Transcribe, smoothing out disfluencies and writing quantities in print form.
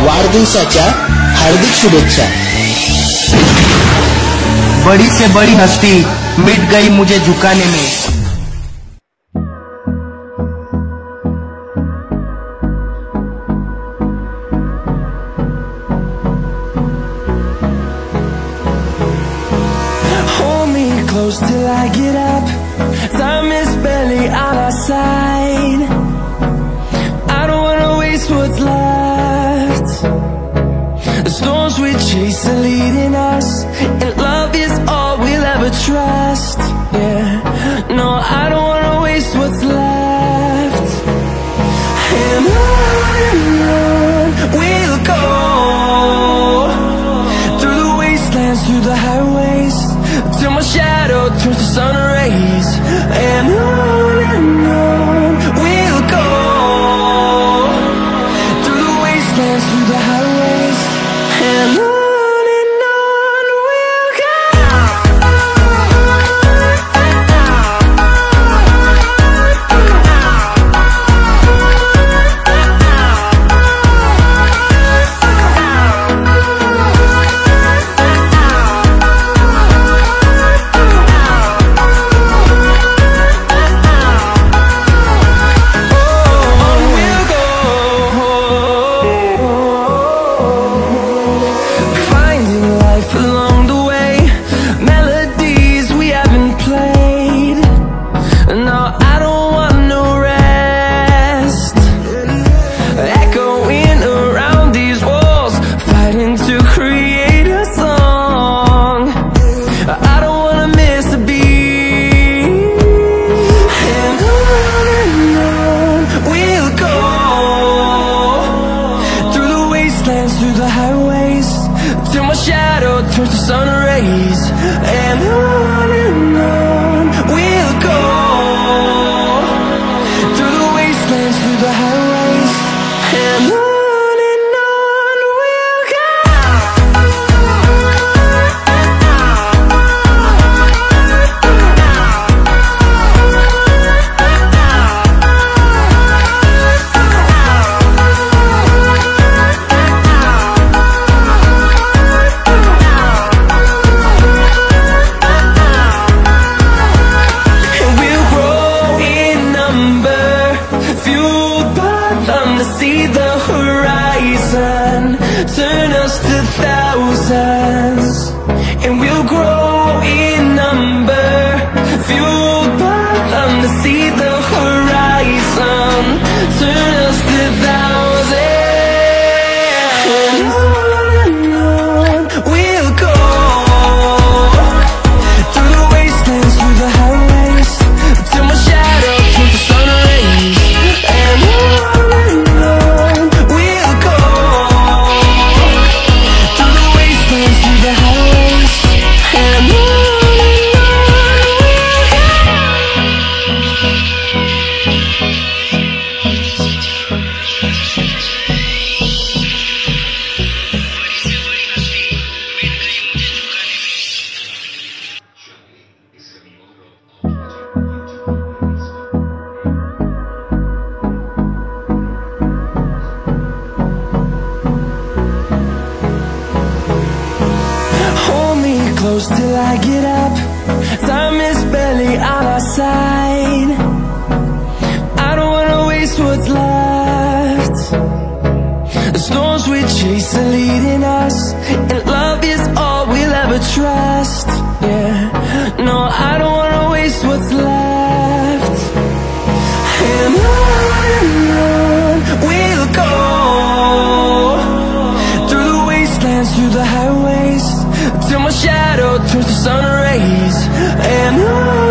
वाढदिवसाच्या हार्दिक शुभेच्छा। बड़ी से बड़ी हस्ती मिट गई मुझे झुकाने में। Hold me close till I get up. Time is barely on our side. I don't wanna waste what's left. The storms we chase are leading us, and love is all we'll ever trust. Yeah, no, I don't wanna waste what's left. And on we'll go, through the wastelands, through the highways, till my shadow turns to sun rays. And on we'll go, through the wastelands, through the highways, and on we'll go. Through the highways, till my shadow turns to sun rays. And on we'll go, through the wastelands, through the highways, and on we'll go. See the horizon, turn us to thousands, and we'll grow in number, fueled by them. To see the horizon, turn us to thousands, and on we'll go, through the wastelands, through the highways, till my shadow turns to sun rays. And close till I get up. Time is barely on our side. I don't wanna waste what's left. The storms we chase are leading us, and love is all we'll ever trust. Yeah, no, I don't wanna waste what's left. And on we'll go, through the wastelands, through the highways, till my shadow turns to sun rays. And on